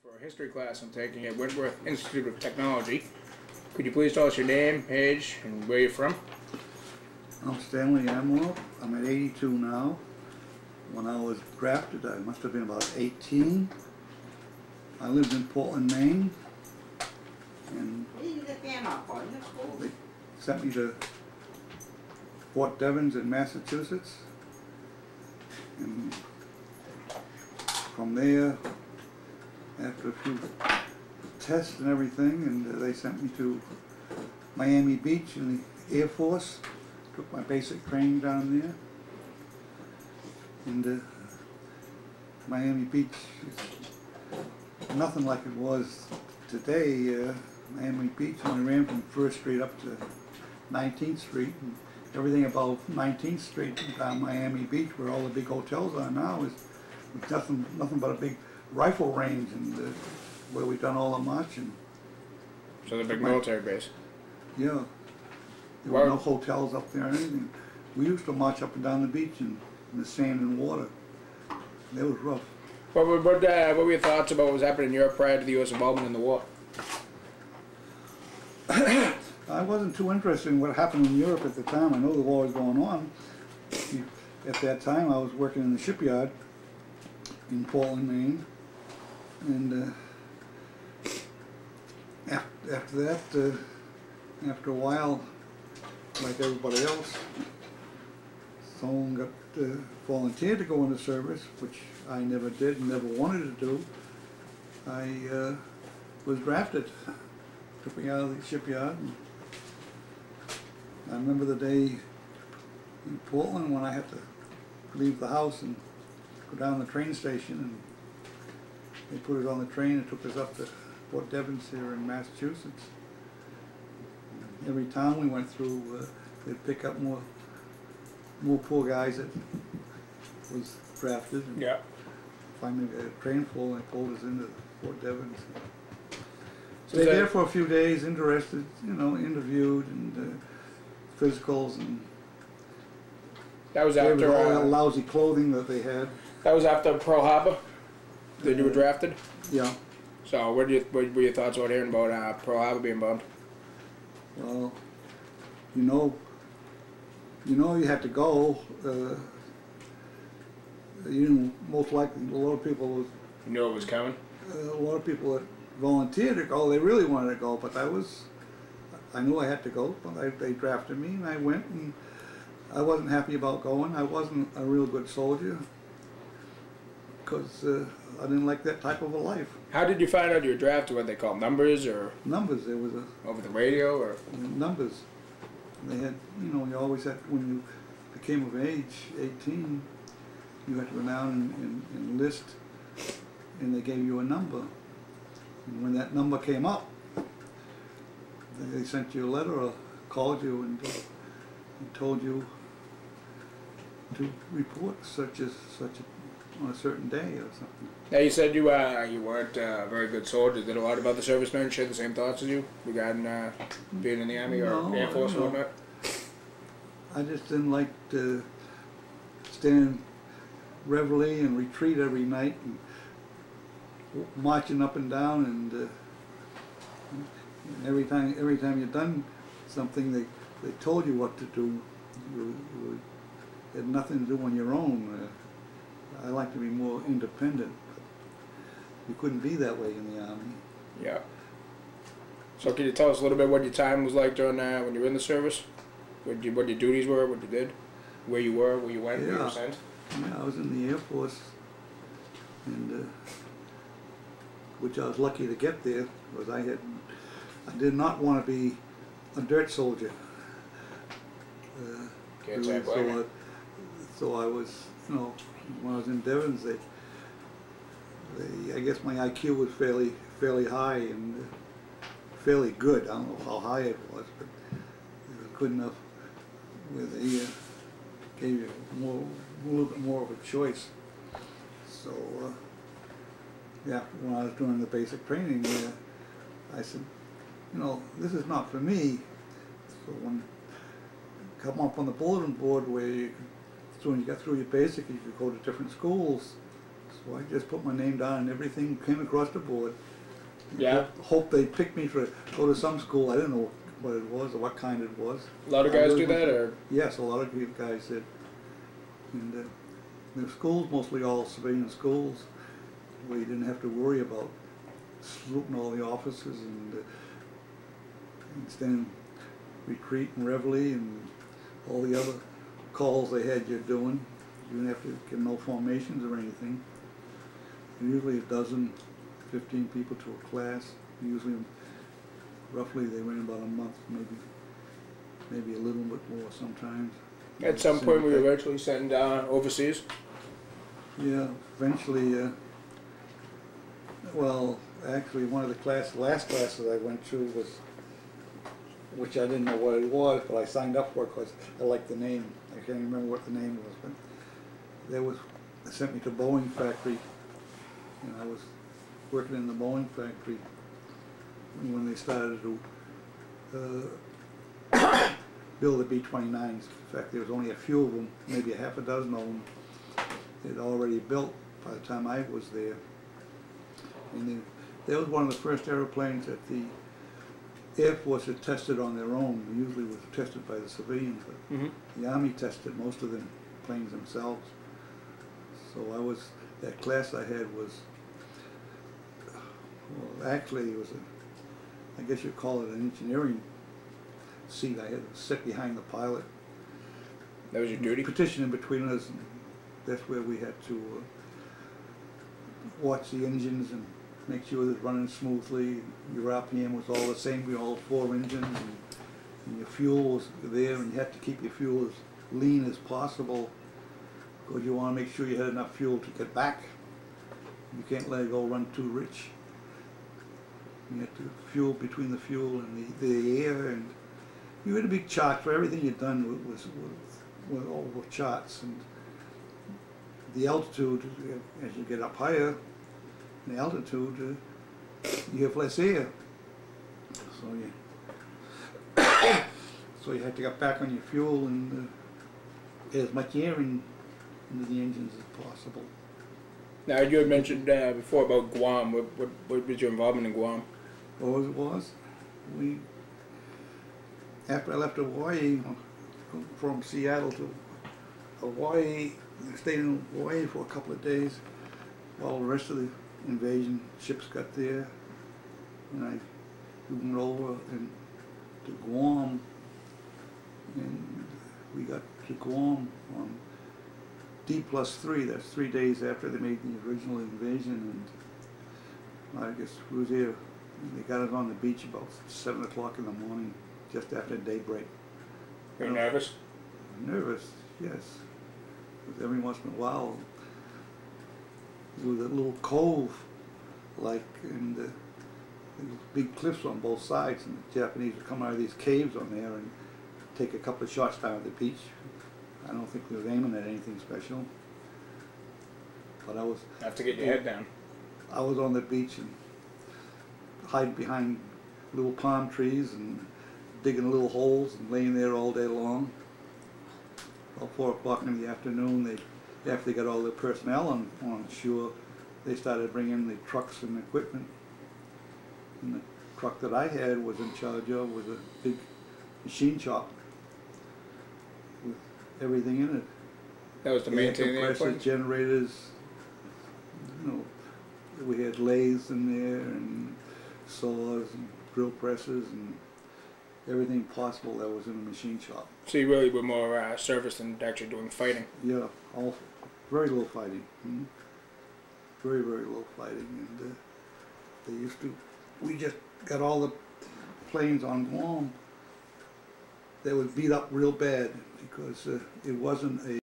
For a history class I'm taking at Wentworth Institute of Technology. Could you please tell us your name, age, and where you're from? I'm Stanley Amlof. I'm at 82 now. When I was drafted, I must have been about 18. I lived in Portland, Maine, and they sent me to Fort Devens in Massachusetts. And from there, after a few tests and everything, and they sent me to Miami Beach in the Air Force. Took my basic training down there. And Miami Beach is nothing like it was today. Miami Beach only ran from 1st Street up to 19th Street. And everything above 19th Street down Miami Beach, where all the big hotels are now, is nothing but a big rifle range, and where we've done all the marching. So the big military base? Yeah. There were no hotels up there or anything. We used to march up and down the beach in the sand and water. That was rough. What were your thoughts about what was happening in Europe prior to the U.S. involvement in the war? I wasn't too interested in what happened in Europe at the time. I know the war was going on. At that time I was working in the shipyard in Portland, Maine. And after that, after a while, like everybody else, someone got volunteered to go into service, which I never did and never wanted to do. I was drafted, took me out of the shipyard. And I remember the day in Portland when I had to leave the house and go down to the train station, and they put us on the train and took us up to Fort Devens here in Massachusetts. Every town we went through, they'd pick up more poor guys that was drafted. And yeah. Finally we got a train full, and they pulled us into Fort Devens. So they were there for a few days, interested, interviewed, and physicals, and that was after all that lousy clothing that they had. That was after Pearl Harbor that you were drafted? Yeah. So what were your thoughts about hearing about Pearl Harbor being bombed? Well, you had to go. Most likely a lot of people You knew it was coming? A lot of people that volunteered to go, they really wanted to go, but I knew I had to go, but they drafted me, and I went, and I wasn't happy about going. I wasn't a real good soldier, because I didn't like that type of a life. How did you find out you were drafted? What they call numbers, or numbers? It was over the radio, or numbers. They had, you always had, when you became of age, 18, you had to go down and enlist, and they gave you a number. And when that number came up, they sent you a letter or called you and told you to report on a certain day or something. Now you said you weren't a very good soldier. Did a lot of other servicemen share the same thoughts as you regarding being in the Army or Air Force or whatnot? I just didn't like to stand reveille and retreat every night and marching up and down, and every time you'd done something, they told you what to do. You had nothing to do on your own. I like to be more independent, but you couldn't be that way in the Army. Yeah. So can you tell us a little bit what your time was like during when you were in the service? What your duties were, what you did, where you were, where you went, where you were sent? Yeah, I was in the Air Force, and which I was lucky to get there, because I did not want to be a dirt soldier. Can't say I blame you. So I was, when I was in Devens, I guess my IQ was fairly high and fairly good. I don't know how high it was, but it was good enough where they gave you a little bit more of a choice. So yeah, when I was doing the basic training, I said, this is not for me. So when come up on the bulletin board where you, as soon as you got through your basic, you could go to different schools. So I just put my name down and everything came across the board. Yeah. Hope they picked me to go to some school. I didn't know what it was or what kind it was. A lot of guys do that, or? Yes, a lot of guys did. And the schools, mostly all civilian schools, where you didn't have to worry about saluting all the officers and stand retreat and reveille and all the other calls they had you doing. You didn't have to get no formations or anything. Usually a dozen, 15 people to a class. Usually, roughly, they ran about a month, maybe a little bit more sometimes. At some point, we were eventually sent overseas. Yeah, eventually. Well, actually, one of the last classes I went to was, which I didn't know what it was, but I signed up for it because I liked the name. I can't remember what the name was, but they sent me to Boeing factory, and I was working in the Boeing factory when they started to build the B-29s. In fact, there was only a few of them, maybe a half a dozen of them, they'd already built by the time I was there. And that was one of the first airplanes that the Air Force had tested on their own. They usually was tested by the civilians, but the Army tested most of the planes themselves. So that class I had was, well, actually it was I guess you'd call it an engineering seat. I had to sit behind the pilot. That was your duty? Partition in between us, and that's where we had to watch the engines and make sure they're running smoothly. Your RPM was all the same, we all 4 engines, and your fuel was there, and you had to keep your fuel as lean as possible because you want to make sure you had enough fuel to get back. You can't let it go run too rich. You had to fuel between the fuel and the air, and you had a big chart for everything you'd done was all the charts, and the altitude, as you get up higher, the altitude, you have less air. So you had to get back on your fuel and get as much air into the engines as possible. Now, you had mentioned before about Guam. What was your involvement in Guam? After I left Hawaii, from Seattle to Hawaii, I stayed in Hawaii for a couple of days while the rest of the invasion ships got there, and I went over to Guam, and we got to Guam on D+3. That's 3 days after they made the original invasion, and I guess we was there. They got us on the beach about 7 o'clock in the morning, just after daybreak. Were you nervous? Nervous, yes. But every once in a while, there was a little cove, like, and there was big cliffs on both sides, and the Japanese would come out of these caves on there and take a couple of shots down at the beach. I don't think they were aiming at anything special. But I was... Have to get your head down. I was on the beach and hiding behind little palm trees and digging little holes and laying there all day long. About 4 o'clock in the afternoon, after they got all their personnel on shore, they started bringing the trucks and equipment. And the truck that I had was in charge of was a big machine shop with everything in it. That was to maintain the airplane? Generators, we had lathes in there and saws and drill presses and everything possible that was in the machine shop. So you really were more service than actually doing fighting? Yeah, very little fighting. Very, very little fighting. And we just got all the planes on Guam that was beat up real bad because it wasn't a